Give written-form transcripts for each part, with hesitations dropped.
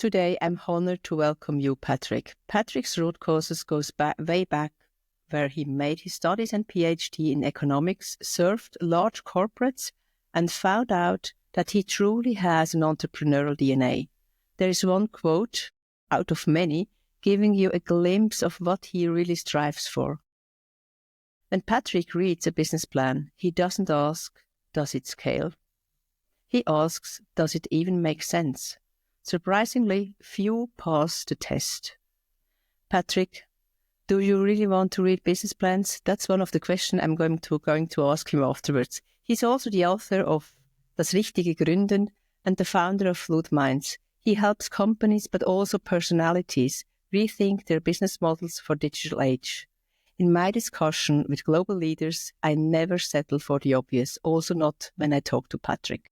Today, I'm honored to welcome you, Patrick. Patrick's root causes goes way back, where he made his studies and PhD in economics, served large corporates, and found out that he truly has an entrepreneurial DNA. There is one quote, out of many, giving you a glimpse of what he really strives for. When Patrick reads a business plan, he doesn't ask, does it scale? He asks, does it even make sense? Surprisingly, few pass the test. Patrick, do you really want to read business plans? That's one of the questions I'm going to ask him afterwards. He's also the author of Das richtige Gründen and the founder of Fluid Minds. He helps companies, but also personalities, rethink their business models for digital age. In my discussion with global leaders, I never settle for the obvious, also not when I talk to Patrick.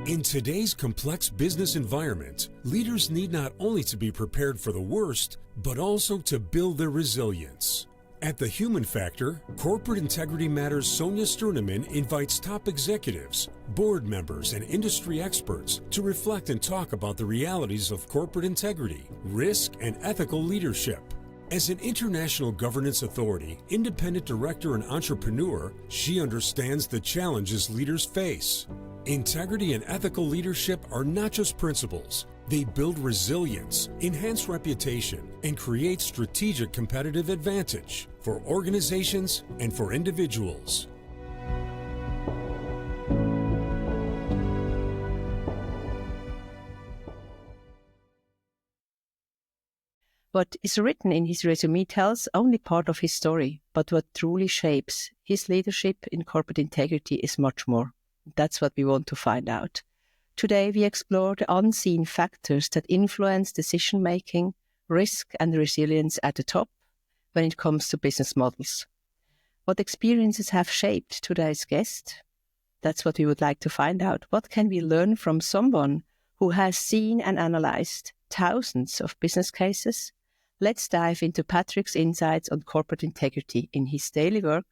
In today's complex business environment, leaders need not only to be prepared for the worst, but also to build their resilience. At The Human Factor, Corporate Integrity Matters' Sonja Stirnimann invites top executives, board members, and industry experts to reflect and talk about the realities of corporate integrity, risk, and ethical leadership. As an international governance authority, independent director, and entrepreneur, she understands the challenges leaders face. Integrity and ethical leadership are not just principles. They build resilience, enhance reputation, and create strategic competitive advantage for organizations and for individuals. What is written in his resume tells only part of his story, but what truly shapes his leadership in corporate integrity is much more. That's what we want to find out. Today, we explore the unseen factors that influence decision-making, risk, and resilience at the top when it comes to business models. What experiences have shaped today's guest? That's what we would like to find out. What can we learn from someone who has seen and analyzed thousands of business cases? Let's dive into Patrick's insights on corporate integrity in his daily work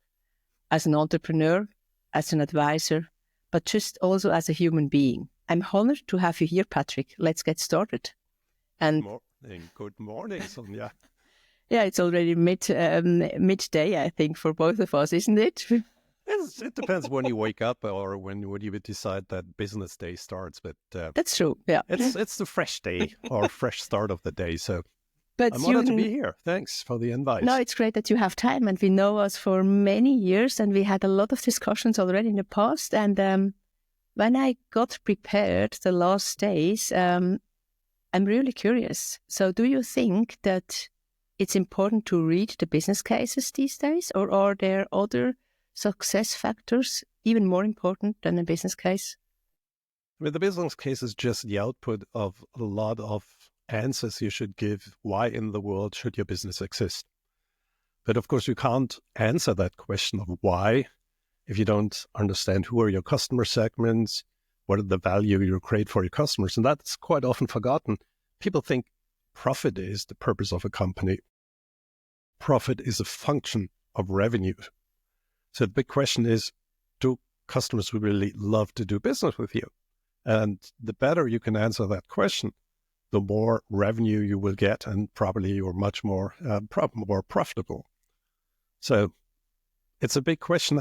as an entrepreneur, as an advisor, but just also as a human being. I'm honored to have you here, Patrick. Let's get started. And Good morning, Sonja. Yeah, it's already midday, I think, for both of us, isn't it? It depends when you wake up or when you decide that business day starts. But that's true. Yeah, it's the fresh day or fresh start of the day. So but I'm honored to be here. Thanks for the invite. No, it's great that you have time, and we know us for many years, and we had a lot of discussions already in the past. And when I got prepared the last days, I'm really curious. So do you think that it's important to read the business cases these days, or are there other success factors even more important than a business case? I mean, the business case is just the output of a lot of answers you should give. Why in the world should your business exist? But of course, you can't answer that question of why if you don't understand who are your customer segments, what are the value you create for your customers. And that's quite often forgotten. People think profit is the purpose of a company. Profit is a function of revenue. So the big question is, do customers really love to do business with you? And the better you can answer that question, the more revenue you will get, and probably you're much more profitable. So it's a big question.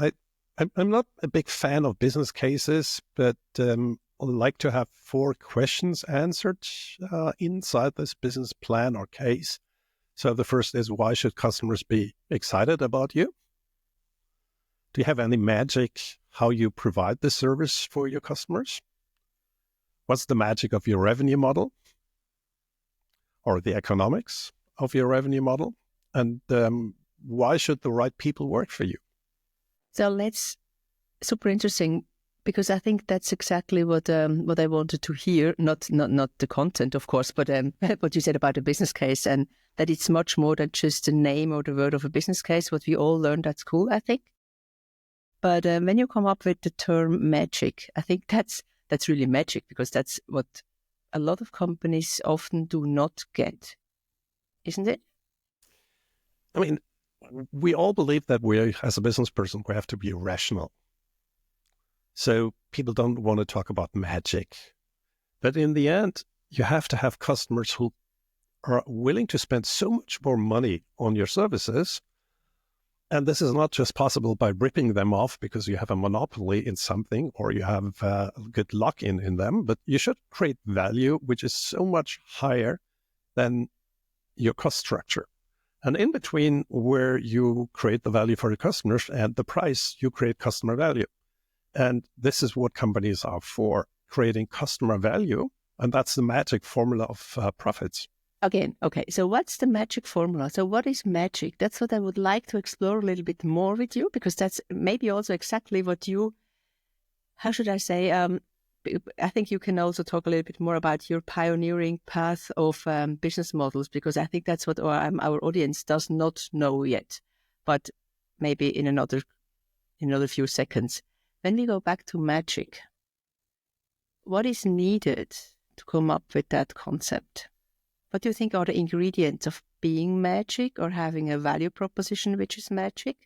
I'm not a big fan of business cases, but I like to have 4 questions answered inside this business plan or case. So the first is, why should customers be excited about you? Do you have any magic how you provide the service for your customers? What's the magic of your revenue model or the economics of your revenue model? And why should the right people work for you? So super interesting, because I think that's exactly what I wanted to hear. Not the content, of course, but what you said about a business case, and that it's much more than just the name or the word of a business case, what we all learned at school, I think. But when you come up with the term magic, I think that's really magic, because that's what a lot of companies often do not get, isn't it? I mean, we all believe that we, as a business person, we have to be rational. So people don't want to talk about magic. But in the end, you have to have customers who are willing to spend so much more money on your services. And this is not just possible by ripping them off because you have a monopoly in something or you have a good lock-in in them, but you should create value, which is so much higher than your cost structure. And in between where you create the value for your customers and the price, you create customer value. And this is what companies are for, creating customer value. And that's the magic formula of profits. Again, okay, so what's the magic formula? So what is magic? That's what I would like to explore a little bit more with you, because that's maybe also exactly what you, how should I say, I think you can also talk a little bit more about your pioneering path of business models, because I think that's what our audience does not know yet, but maybe in another few seconds. When we go back to magic, what is needed to come up with that concept? What do you think are the ingredients of being magic or having a value proposition which is magic?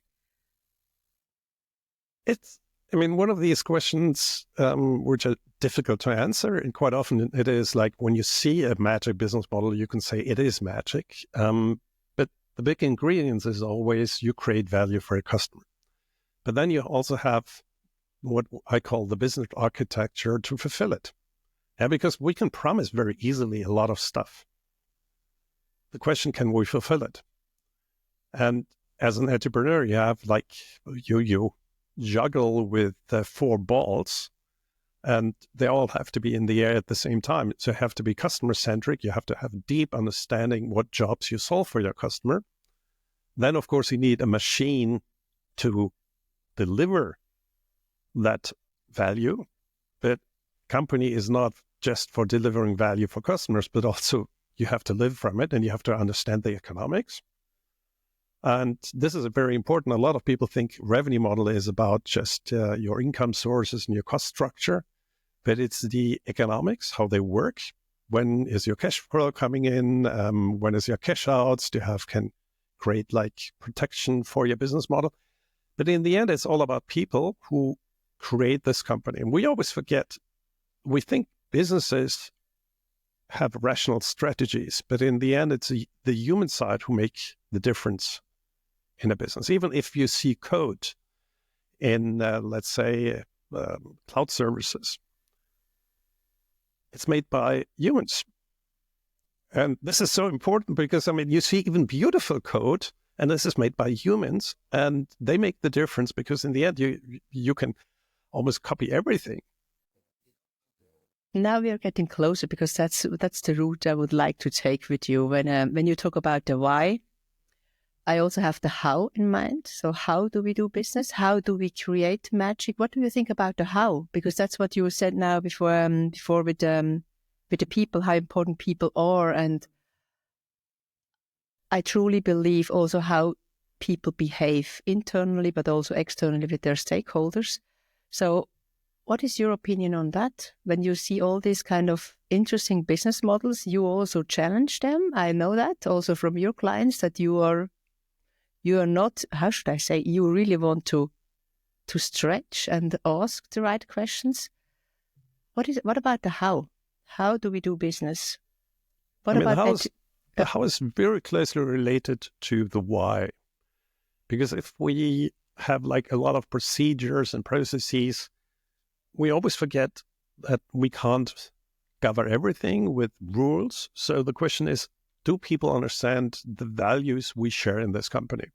One of these questions which are difficult to answer, and quite often it is like when you see a magic business model, you can say it is magic. But the big ingredients is always you create value for your customer. But then you also have what I call the business architecture to fulfill it. And because we can promise very easily a lot of stuff. The question, can we fulfill it? And as an entrepreneur, you have you juggle with 4 balls and they all have to be in the air at the same time. So you have to be customer centric. You have to have deep understanding what jobs you solve for your customer. Then, of course, you need a machine to deliver that value. But company is not just for delivering value for customers, but also you have to live from it and you have to understand the economics. And this is very important. A lot of people think revenue model is about just your income sources and your cost structure, but it's the economics, how they work. When is your cash flow coming in? When is your cash outs? Can create protection for your business model. But in the end, it's all about people who create this company. And we always forget, we think businesses have rational strategies, but in the end, it's the human side who makes the difference in a business. Even if you see code in, let's say, cloud services, it's made by humans. And this is so important because, you see even beautiful code, and this is made by humans, and they make the difference because in the end, you can almost copy everything. Now we are getting closer because that's the route I would like to take with you. When you talk about the why, I also have the how in mind. So how do we do business? How do we create magic? What do you think about the how? Because that's what you said now before with the people, how important people are. And I truly believe also how people behave internally, but also externally with their stakeholders. So what is your opinion on that? When you see all these kind of interesting business models, you also challenge them. I know that also from your clients that you are not, how should I say, you really want to stretch and ask the right questions. What about the how? How do we do business? The how is very closely related to the why. Because if we have a lot of procedures and processes, we always forget that we can't cover everything with rules. So the question is, do people understand the values we share in this company?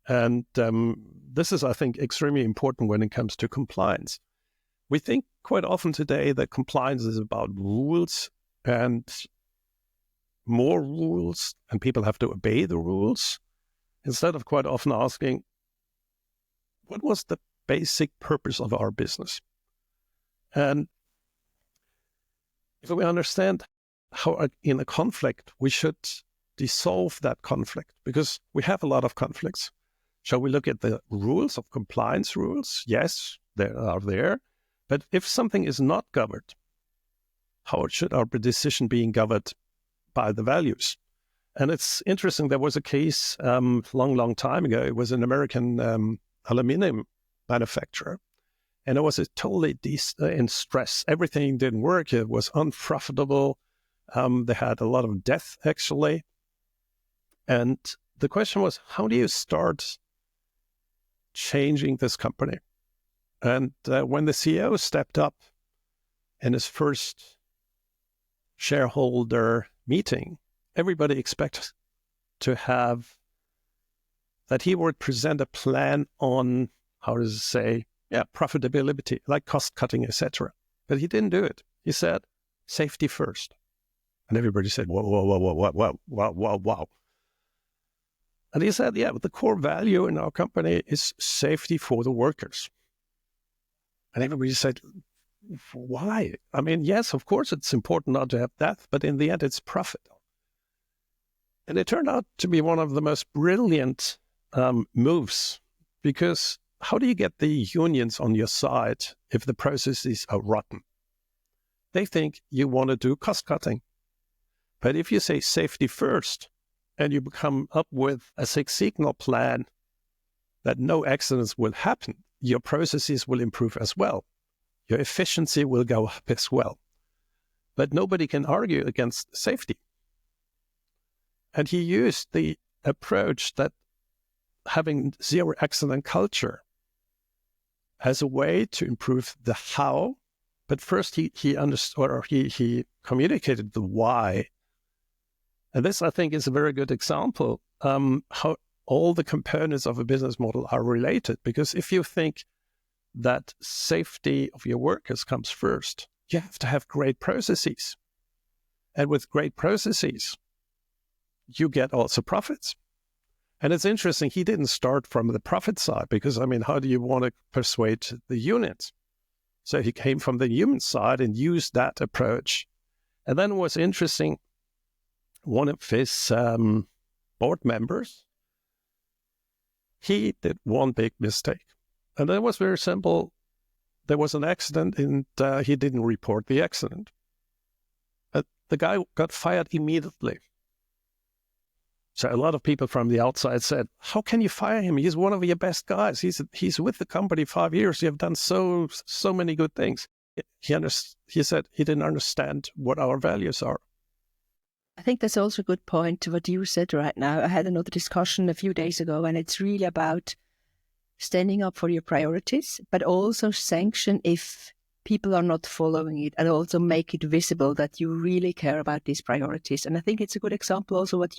And this is, I think, extremely important when it comes to compliance. We think quite often today that compliance is about rules and more rules, and people have to obey the rules, instead of quite often asking, what was the basic purpose of our business? And if we understand how in a conflict, we should dissolve that conflict, because we have a lot of conflicts. Shall we look at the rules of compliance rules? Yes, they are there. But if something is not governed, how should our decision being governed by the values? And it's interesting, there was a case long time ago. It was an American aluminum manufacturer. And it was a totally in stress. Everything didn't work. It was unprofitable. They had a lot of debt, actually. And the question was, how do you start changing this company? And when the CEO stepped up in his first shareholder meeting, everybody expected to have that he would present a plan on, how does it say, profitability, like cost cutting, etc. But he didn't do it. He said, safety first. And everybody said, whoa, whoa, whoa, whoa, whoa, whoa, whoa, whoa. And he said, but the core value in our company is safety for the workers. And everybody said, why? I mean, yes, of course, it's important not to have death, but in the end, it's profit. And it turned out to be one of the most brilliant moves, because how do you get the unions on your side if the processes are rotten? They think you want to do cost cutting. But if you say safety first, and you come up with a Six Sigma plan that no accidents will happen, your processes will improve as well. Your efficiency will go up as well. But nobody can argue against safety. And he used the approach that having zero accident culture as a way to improve the how. But first he understood, or he communicated the why. And this, I think, is a very good example how all the components of a business model are related. Because if you think that safety of your workers comes first, you have to have great processes. And with great processes, you get also profits. And it's interesting, he didn't start from the profit side, because, I mean, how do you want to persuade the units? So he came from the human side and used that approach. And then what's interesting, one of his board members, he did one big mistake. And that was very simple. There was an accident and he didn't report the accident. The guy got fired immediately. So a lot of people from the outside said, how can you fire him? He's one of your best guys. He's with the company 5 years. You have done so many good things. He said he didn't understand what our values are. I think that's also a good point to what you said right now. I had another discussion a few days ago, and it's really about standing up for your priorities, but also sanction if people are not following it, and also make it visible that you really care about these priorities. And I think it's a good example also what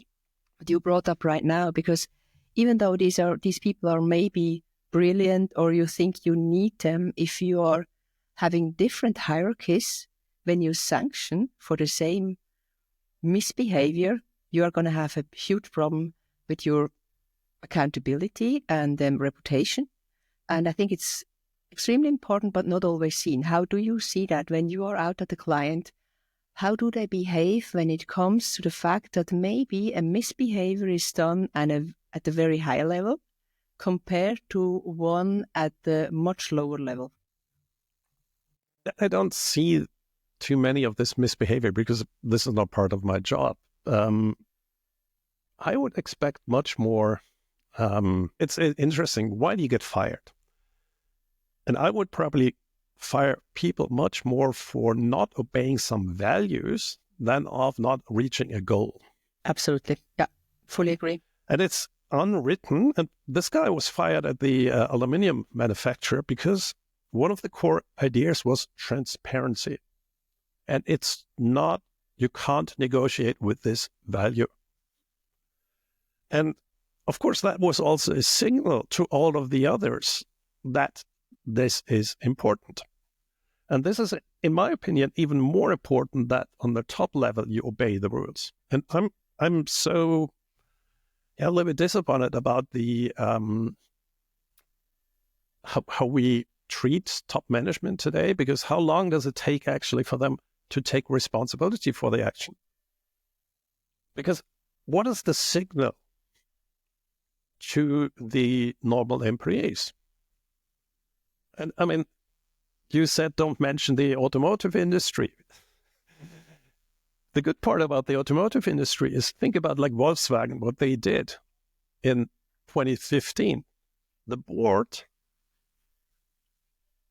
you brought up right now, because even though these people are maybe brilliant, or you think you need them, if you are having different hierarchies, when you sanction for the same misbehavior, you are going to have a huge problem with your accountability and reputation. And I think it's extremely important, but not always seen. How do you see that when you are out at the client? How do they behave when it comes to the fact that maybe a misbehavior is done at a very high level compared to one at the much lower level? I don't see too many of this misbehavior because this is not part of my job. I would expect much more. It's interesting. Why do you get fired? And I would probably fire people much more for not obeying some values than of not reaching a goal. Absolutely. Yeah, fully agree. And it's unwritten. And this guy was fired at the aluminium manufacturer because one of the core ideas was transparency. And it's not, you can't negotiate with this value. And of course, that was also a signal to all of the others that this is important. And this is, in my opinion, even more important that on the top level, you obey the rules. And I'm so a little bit disappointed about the how we treat top management today, because how long does it take actually for them to take responsibility for the action? Because what is the signal to the normal employees? And I mean, you said don't mention the automotive industry. The good part about the automotive industry is think about like Volkswagen, what they did in 2015. The board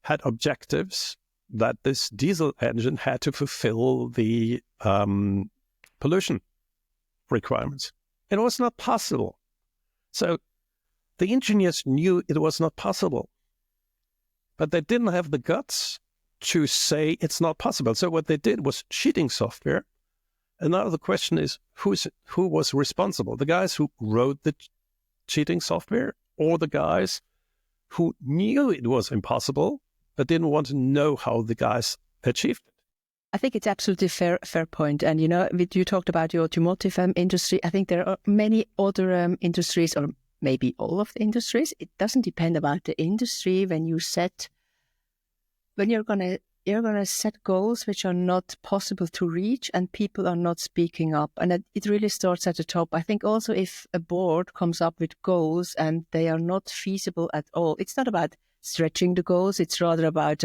had objectives that this diesel engine had to fulfill the pollution requirements. It was not possible. So the engineers knew it was not possible, but they didn't have the guts to say it's not possible. So what they did was cheating software. And now the question is, who was responsible? The guys who wrote the cheating software, or the guys who knew it was impossible but didn't want to know how the guys achieved it? I think it's absolutely fair point. And, you talked about the automotive industry. I think there are many other industries, or maybe all of the industries. It doesn't depend about the industry. When you're gonna set goals which are not possible to reach, and people are not speaking up, and it really starts at the top. I think also if a board comes up with goals and they are not feasible at all, it's not about stretching the goals. It's rather about,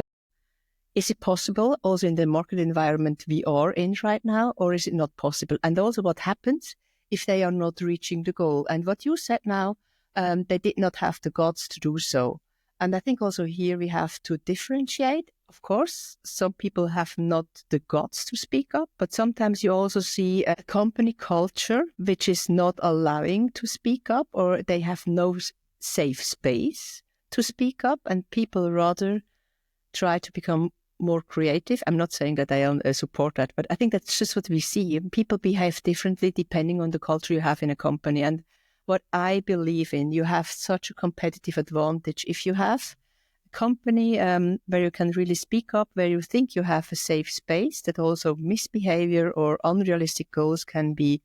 is it possible also in the market environment we are in right now, or is it not possible? And also what happens if they are not reaching the goal? And what you said now, they did not have the guts to do so. And I think also here we have to differentiate. Of course, some people have not the guts to speak up, but sometimes you also see a company culture which is not allowing to speak up, or they have no safe space to speak up, and people rather try to become more creative. I'm not saying that I support that, but I think that's just what we see. People behave differently depending on the culture you have in a company. And what I believe in, you have such a competitive advantage if you have a company where you can really speak up, where you think you have a safe space, that also misbehavior or unrealistic goals can be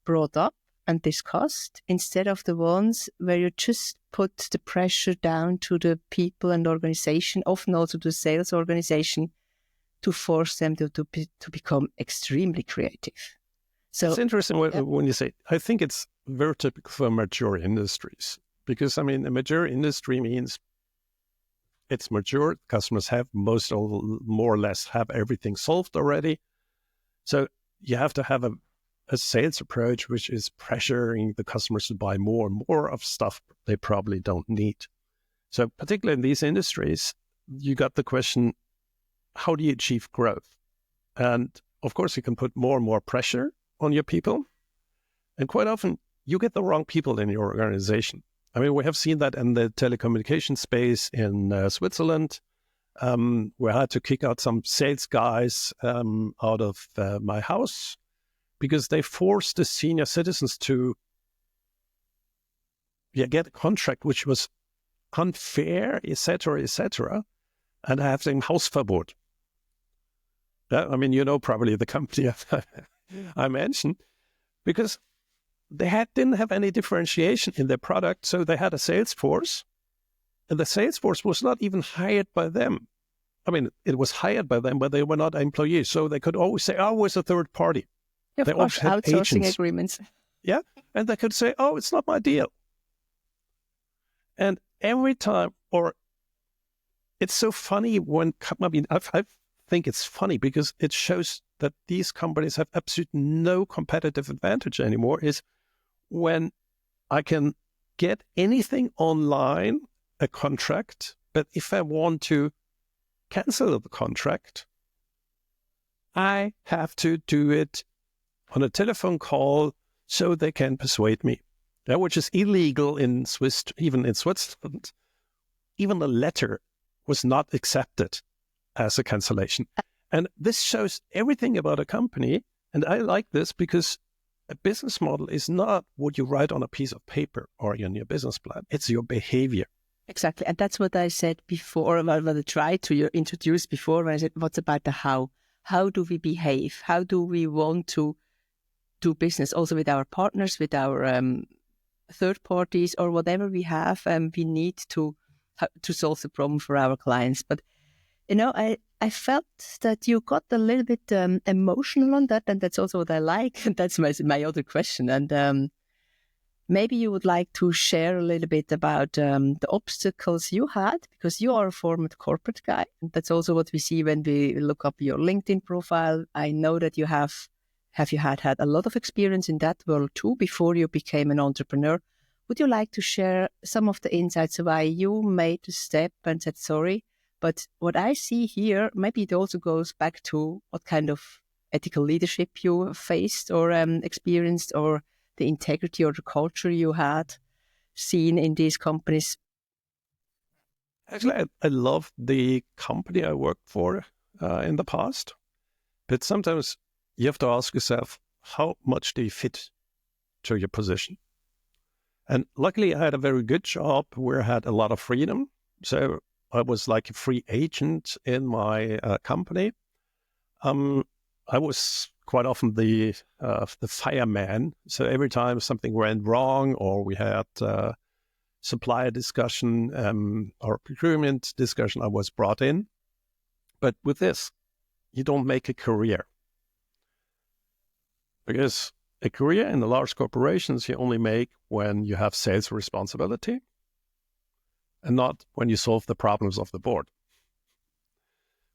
brought up and discussed, instead of the ones where you just put the pressure down to the people and organization, often also to the sales organization, to force them to become extremely creative. So it's interesting when you say, I think it's very typical for mature industries, because a mature industry means it's mature. Customers have more or less have everything solved already. So you have to have a sales approach which is pressuring the customers to buy more and more of stuff they probably don't need. So particularly in these industries, you got the question, how do you achieve growth? And of course, you can put more and more pressure on your people. And quite often, you get the wrong people in your organization. We have seen that in the telecommunication space in Switzerland. We had to kick out some sales guys out of my house because they forced the senior citizens to get a contract which was unfair, etc., and have them Hausverbot. Probably the company I mentioned, because they didn't have any differentiation in their product, so they had a sales force, and the sales force was not even hired by them. It was hired by them, but they were not employees, so they could always say, "Oh, it's a third party." Of they course, had outsourcing agents. agreements. Yeah, and they could say, "Oh, it's not my deal." And every time, or it's so funny when I think it's funny because it shows that these companies have absolutely no competitive advantage anymore, is when I can get anything online, a contract, but if I want to cancel the contract, I have to do it on a telephone call so they can persuade me, which is illegal even in Switzerland. Even a letter was not accepted as a cancellation. And this shows everything about a company. And I like this because a business model is not what you write on a piece of paper or in your business plan. It's your behavior. Exactly. And that's what I said before, or what I tried to introduce before, when I said, what's about the how? How do we behave? How do we want to do business also with our partners, with our third parties, or whatever we have? We need to solve the problem for our clients. But, I felt that you got a little bit emotional on that, and that's also what I like. And that's my other question. And maybe you would like to share a little bit about the obstacles you had, because you are a former corporate guy. And that's also what we see when we look up your LinkedIn profile. I know that you had a lot of experience in that world too before you became an entrepreneur. Would you like to share some of the insights why you made the step and said, sorry, But what I see here, maybe it also goes back to what kind of ethical leadership you faced or experienced, or the integrity or the culture you had seen in these companies. Actually, I love the company I worked for in the past, but sometimes you have to ask yourself, how much do you fit to your position? And luckily, I had a very good job where I had a lot of freedom. So I was like a free agent in my company. I was quite often the fireman. So every time something went wrong, or we had supplier discussion or procurement discussion, I was brought in. But with this, you don't make a career. Because a career in the large corporations you only make when you have sales responsibility and not when you solve the problems of the board,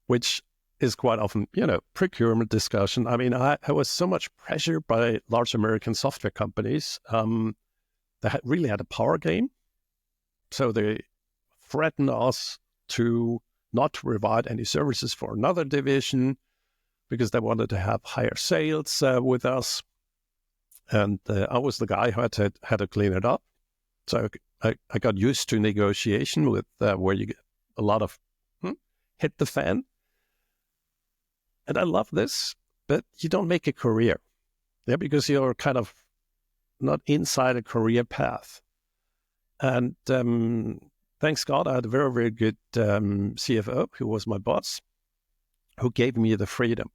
which is quite often, procurement discussion. I mean, I was so much pressure by large American software companies that really had a power game. So they threatened us to not provide any services for another division because they wanted to have higher sales with us. And I was the guy who had to clean it up. So I got used to negotiation with where you get a lot of hit the fan. And I love this, but you don't make a career. Yeah, because you're kind of not inside a career path. And thanks God, I had a very, very good CFO who was my boss, who gave me the freedom.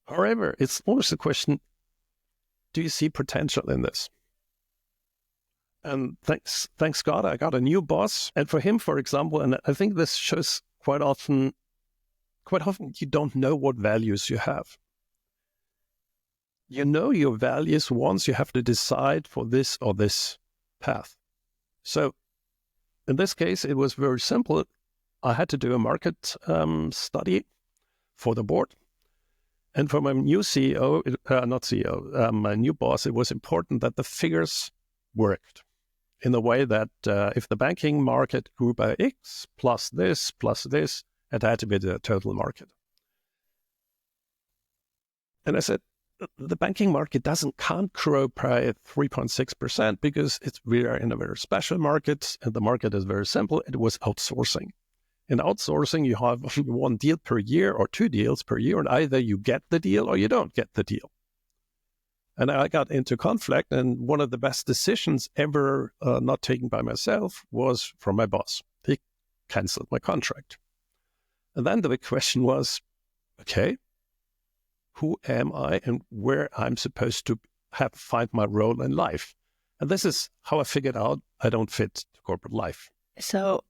However, it's always a question, do you see potential in this? And thanks God, I got a new boss. And for him, for example, and I think this shows quite often you don't know what values you have. You know your values once you have to decide for this or this path. So in this case, it was very simple. I had to do a market study for the board. And for my new my new boss, it was important that the figures worked in the way that if the banking market grew by X plus this, it had to be the total market. And I said, the banking market can't grow by 3.6% because we are in a very special market, and the market is very simple. It was outsourcing. In outsourcing, you have one deal per year or two deals per year, and either you get the deal or you don't get the deal. And I got into conflict, and one of the best decisions ever not taken by myself was from my boss. He canceled my contract. And then the big question was, okay, who am I and where I'm supposed to find my role in life? And this is how I figured out I don't fit to corporate life. So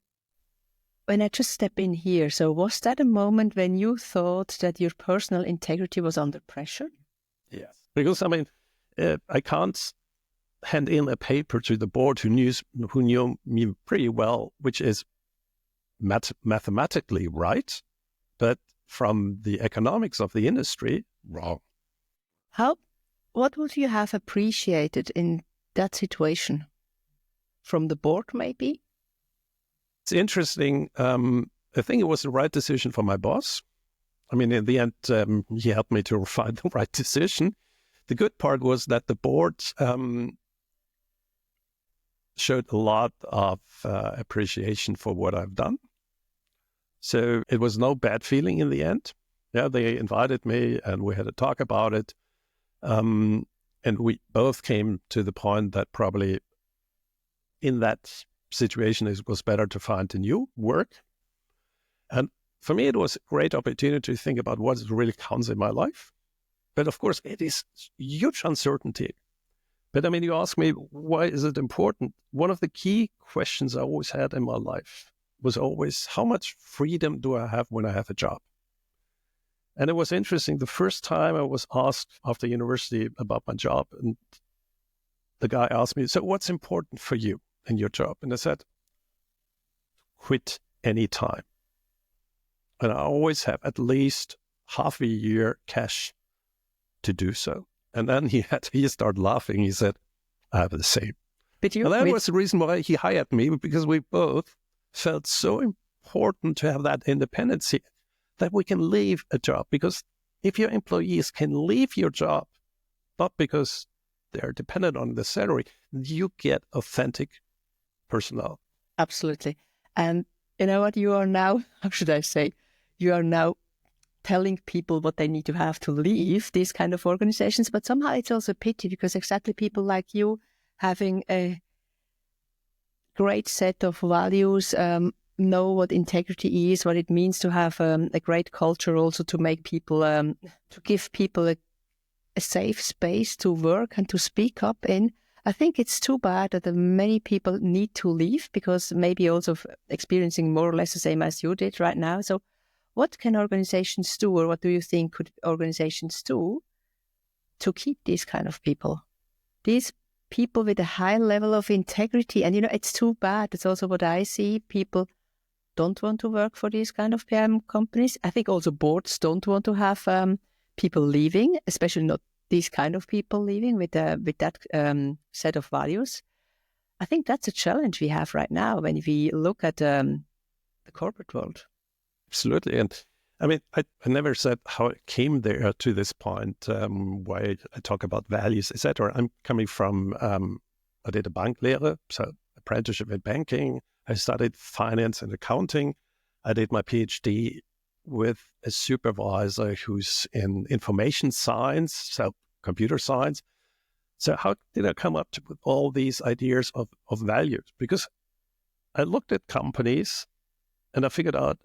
when I just step in here, so was that a moment when you thought that your personal integrity was under pressure? Yes. Because, I can't hand in a paper to the board who knew me pretty well, which is mathematically right, but from the economics of the industry, wrong. What would you have appreciated in that situation? From the board, maybe? It's interesting. I think it was the right decision for my boss. In the end, he helped me to find the right decision. The good part was that the board showed a lot of appreciation for what I've done. So it was no bad feeling in the end. Yeah, they invited me and we had a talk about it. And we both came to the point that probably in that situation it was better to find a new work. And for me, it was a great opportunity to think about what really counts in my life. But of course, it is huge uncertainty. But you ask me, why is it important? One of the key questions I always had in my life was always, how much freedom do I have when I have a job? And it was interesting. The first time I was asked after university about my job, and the guy asked me, so what's important for you in your job? And I said, quit any time. And I always have at least half a year cash to do so. And then he started laughing. He said, I have the same. And that was the reason why he hired me, because we both felt so important to have that independency, that we can leave a job. Because if your employees can leave your job, not because they're dependent on the salary, you get authentic personnel. Absolutely. And you know what? You are now, how should I say, you are now telling people what they need to have to leave these kind of organizations. But somehow it's also a pity, because exactly people like you having a great set of values, know what integrity is, what it means to have a great culture, also to make people, to give people a safe space to work and to speak up in. I think it's too bad that many people need to leave, because maybe also experiencing more or less the same as you did right now. So what can organizations do, or what do you think could organizations do to keep these kind of people? These people with a high level of integrity. And, it's too bad. It's also what I see. People don't want to work for these kind of PM companies. I think also boards don't want to have people leaving, especially not these kind of people leaving with that set of values. I think that's a challenge we have right now when we look at the corporate world. Absolutely. And I mean, I never said how it came there to this point, why I talk about values, etc. I'm coming from, I did a Banklehre, so apprenticeship in banking. I studied finance and accounting. I did my PhD with a supervisor who's in information science, so computer science. So how did I come up with all these ideas of values? Because I looked at companies and I figured out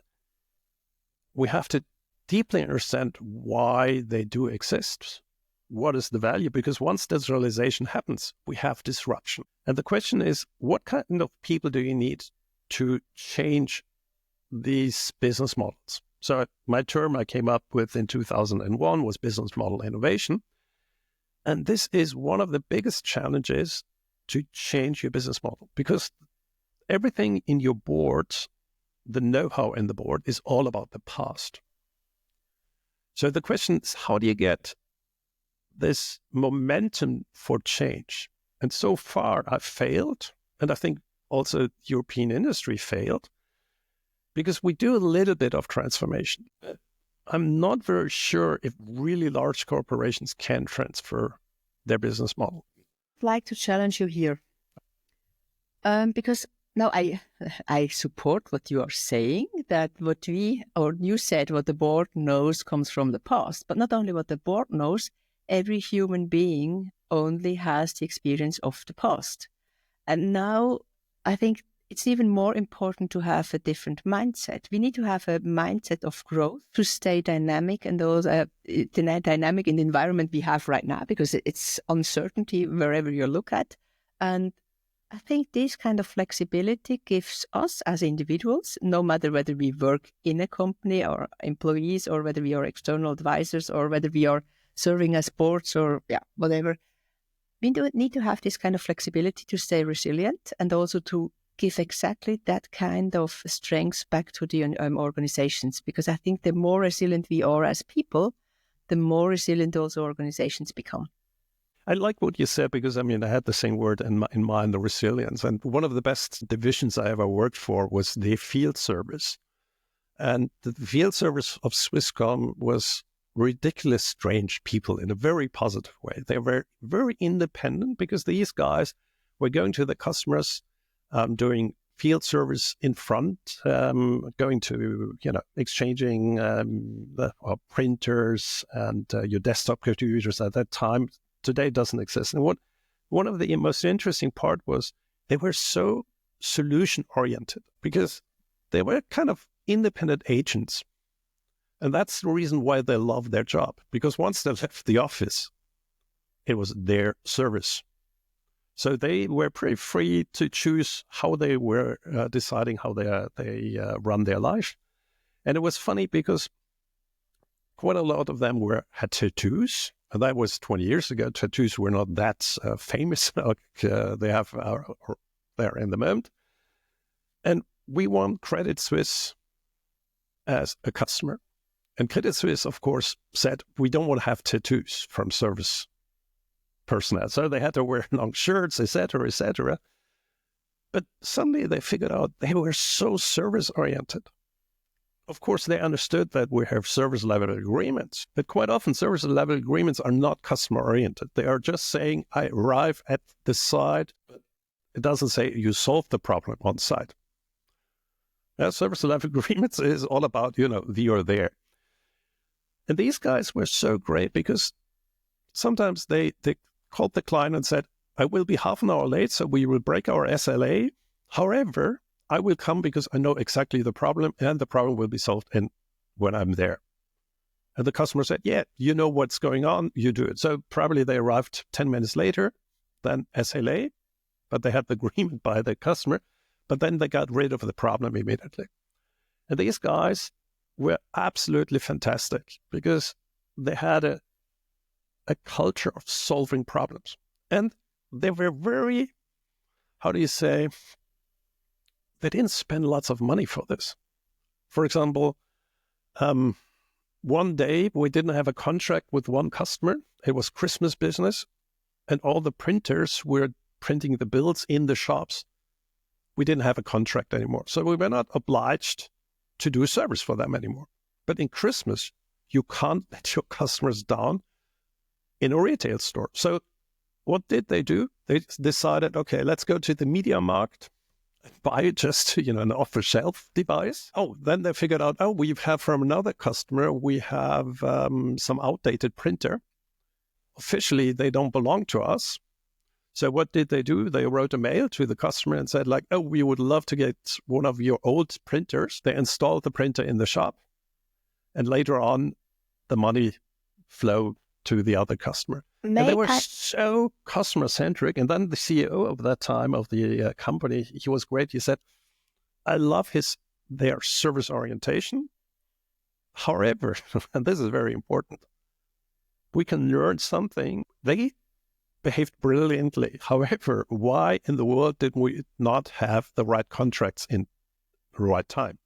we have to deeply understand why they do exist. What is the value? Because once digitalization happens, we have disruption. And the question is, what kind of people do you need to change these business models? So my term I came up with in 2001 was business model innovation. And this is one of the biggest challenges to change your business model, because everything in your board, the know-how in the board, is all about the past. So the question is, how do you get this momentum for change? And so far I've failed, and I think also European industry failed, because we do a little bit of transformation. I'm not very sure if really large corporations can transfer their business model. I'd like to challenge you here. Because now I support what you are saying, that you said what the board knows comes from the past, but not only what the board knows, every human being only has the experience of the past. And now I think it's even more important to have a different mindset. We need to have a mindset of growth to stay dynamic, and also dynamic in the environment we have right now, because it's uncertainty wherever you look at. And I think this kind of flexibility gives us as individuals, no matter whether we work in a company or employees, or whether we are external advisors, or whether we are serving as boards or whatever, we need to have this kind of flexibility to stay resilient, and also to give exactly that kind of strength back to the organizations. Because I think the more resilient we are as people, the more resilient also organizations become. I like what you said, because I had the same word in mind, the resilience. And one of the best divisions I ever worked for was the field service. And the field service of Swisscom was ridiculous, strange people in a very positive way. They were very independent, because these guys were going to the customers, doing field service in front, going to, exchanging printers and your desktop computers at that time. Today doesn't exist. And one of the most interesting part was they were so solution oriented, because they were kind of independent agents. And that's the reason why they loved their job, because once they left the office, it was their service. So they were pretty free to choose how they were deciding how they run their life. And it was funny, because quite a lot of them had tattoos. And that was 20 years ago. Tattoos were not that famous like they have there in the moment. And we won Credit Suisse as a customer. And Credit Suisse, of course, said, we don't want to have tattoos from service personnel. So they had to wear long shirts, etc., etc. But suddenly they figured out they were so service-oriented. Of course, they understood that we have service-level agreements, but quite often service-level agreements are not customer-oriented. They are just saying, I arrive at the site, but it doesn't say you solve the problem on site. Service-level agreements is all about, you're there. And these guys were so great because sometimes they called the client and said, I will be half an hour late, so we will break our SLA. However, I will come because I know exactly the problem and the problem will be solved when I'm there. And the customer said, yeah, you know what's going on, you do it. So probably they arrived 10 minutes later than SLA, but they had the agreement by the customer, but then they got rid of the problem immediately. And these guys were absolutely fantastic because they had a culture of solving problems. And they were very, they didn't spend lots of money for this. For example, one day we didn't have a contract with one customer. It was Christmas business, and all the printers were printing the bills in the shops. We didn't have a contract anymore. So we were not obliged to do service for them anymore. But in Christmas, you can't let your customers down in a retail store. So what did they do? They decided, okay, let's go to the media market and buy just, an off-the-shelf device. Then they figured out, we have from another customer, we have some outdated printer. Officially, they don't belong to us. So what did they do? They wrote a mail to the customer and said we would love to get one of your old printers. They installed the printer in the shop. And later on, the money flowed to the other customer. And they were so customer-centric. And then the CEO of that time of the company, he was great. He said, I love their service orientation. However, and this is very important, we can learn something. They behaved brilliantly. However, why in the world did we not have the right contracts in the right time?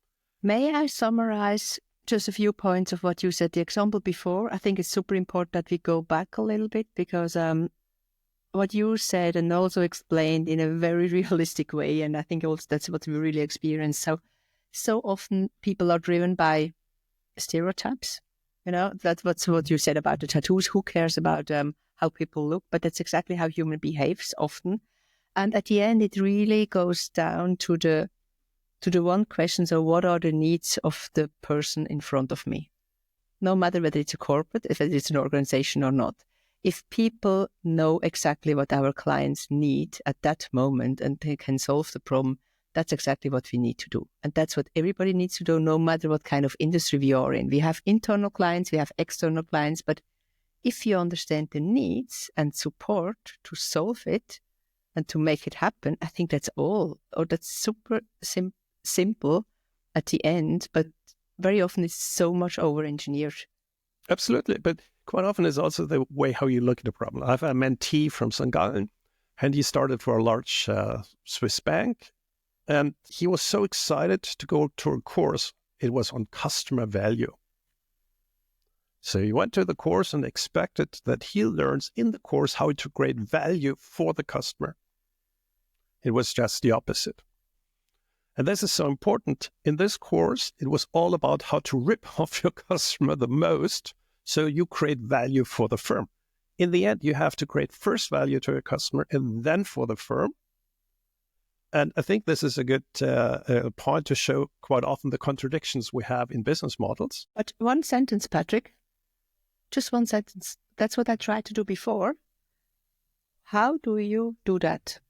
May I summarize just a few points of what you said, the example before? I think it's super important that we go back a little bit because what you said and also explained in a very realistic way, and I think also that's what we really experience. So often people are driven by stereotypes. That's what you said about the tattoos. Who cares about how people look? But that's exactly how human behaves often. And at the end, it really goes down to the one question, so what are the needs of the person in front of me? No matter whether it's a corporate, if it's an organization or not. If people know exactly what our clients need at that moment and they can solve the problem, that's exactly what we need to do. And that's what everybody needs to do, no matter what kind of industry we are in. We have internal clients, we have external clients, but if you understand the needs and support to solve it and to make it happen, I think that's all. Or that's super simple at the end, but very often it's so much over-engineered. Absolutely, but quite often it's also the way how you look at the problem. I have a mentee from St. Gallen, and he started for a large Swiss bank, and he was so excited to go to a course. It was on customer value. So he went to the course and expected that he learns in the course how to create value for the customer. It was just the opposite. And this is so important. In this course, it was all about how to rip off your customer the most so you create value for the firm. In the end, you have to create first value to your customer and then for the firm. And I think this is a good point to show quite often the contradictions we have in business models. But one sentence, Patrick, just one sentence. That's what I tried to do before. How do you do that?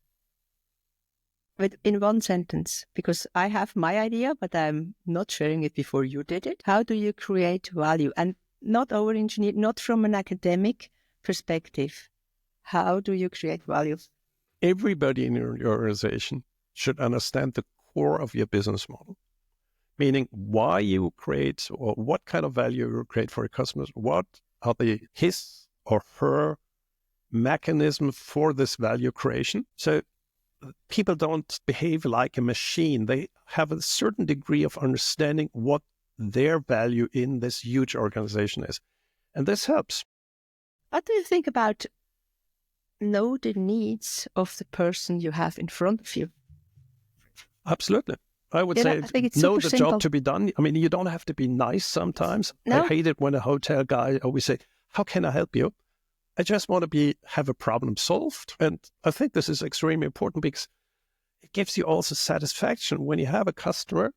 In one sentence, because I have my idea, but I'm not sharing it before you did it. How do you create value? And not over-engineer, not from an academic perspective. How do you create value? Everybody in your organization should understand the core of your business model, meaning why you create or what kind of value you create for your customers. What are his or her mechanism for this value creation? So people don't behave like a machine. They have a certain degree of understanding what their value in this huge organization is. And this helps. What do you think about know the needs of the person you have in front of you? Absolutely. I would say I think it's know super the simple. job to be done. I mean, you don't have to be nice sometimes. No. I hate it when a hotel guy always say, how can I help you? I just want to have a problem solved. And I think this is extremely important because it gives you also satisfaction when you have a customer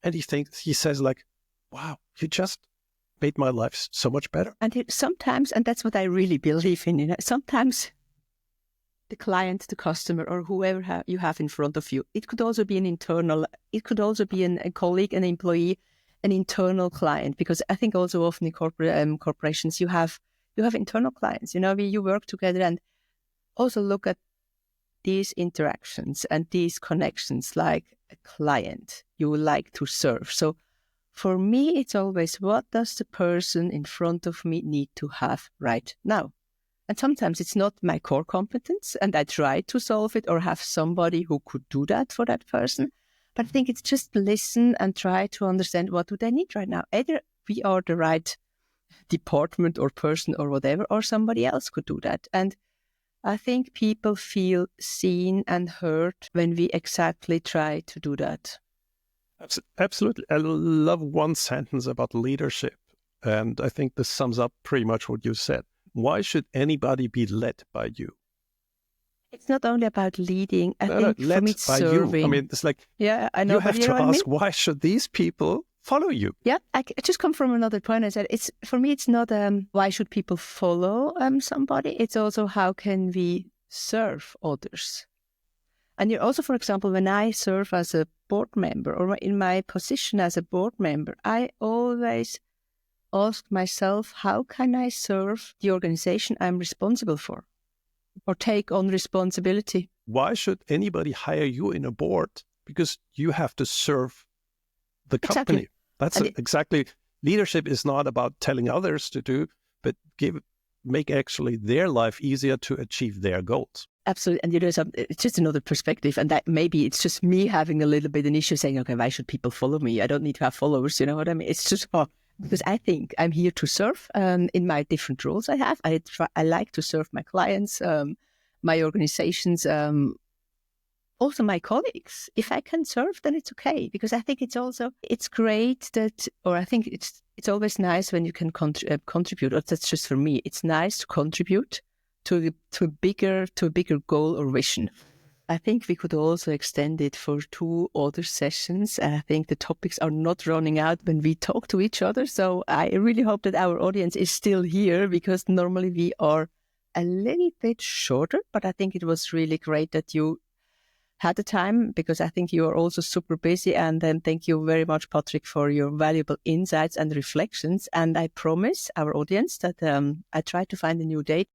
and he says like, wow, you just made my life so much better. And sometimes, and that's what I really believe in, sometimes the client, the customer, or whoever you have in front of you, it could also be it could also be a colleague, an employee, an internal client, because I think also often in corporations you have internal clients. You work together and also look at these interactions and these connections like a client you would like to serve. So for me, it's always, what does the person in front of me need to have right now? And sometimes it's not my core competence, and I try to solve it or have somebody who could do that for that person. But I think it's just listen and try to understand, what do they need right now? Either we are the right department or person or whatever, or somebody else could do that. And I think people feel seen and heard when we exactly try to do that. Absolutely. I love one sentence about leadership. And I think this sums up pretty much what you said. Why should anybody be led by you? It's not only about leading. I think for me it's serving. You. I mean, it's like, yeah, I know. You have to ask, why should these people follow you? Yeah, I just come from another point. I said, for me, it's not why should people follow somebody. It's also how can we serve others. And you're also, for example, when I serve as a board member or in my position as a board member, I always ask myself, how can I serve the organization I'm responsible for or take on responsibility? Why should anybody hire you in a board? Because you have to serve the company. Exactly. That's exactly. Leadership is not about telling others to do, but make actually their life easier to achieve their goals. Absolutely. And it's just another perspective. And that maybe it's just me having a little bit an issue saying, okay, why should people follow me? I don't need to have followers. You know what I mean? It's just because I think I'm here to serve in my different roles I have. I like to serve my clients, my organizations, also my colleagues. If I can serve, then it's okay. Because I think it's great that, or I think it's always nice when you can contribute. Or that's just for me. It's nice to contribute to a bigger goal or vision. I think we could also extend it for 2 other sessions. I think the topics are not running out when we talk to each other. So I really hope that our audience is still here, because normally we are a little bit shorter. But I think it was really great that you had the time, because I think you are also super busy. And then thank you very much, Patrick, for your valuable insights and reflections. And I promise our audience that I try to find a new date.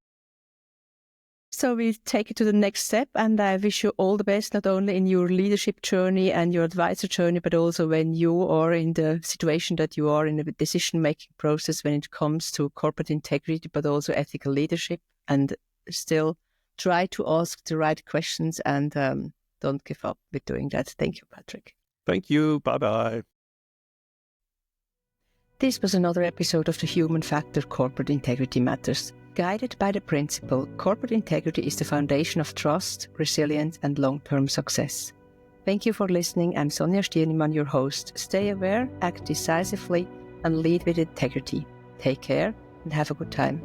So we take it to the next step, and I wish you all the best, not only in your leadership journey and your advisor journey, but also when you are in the situation that you are in the decision-making process when it comes to corporate integrity, but also ethical leadership, and still try to ask the right questions and don't give up with doing that. Thank you, Patrick. Thank you. Bye-bye. This was another episode of the Human Factor Corporate Integrity Matters. Guided by the principle, corporate integrity is the foundation of trust, resilience, and long-term success. Thank you for listening. I'm Sonja Stirnimann, your host. Stay aware, act decisively, and lead with integrity. Take care and have a good time.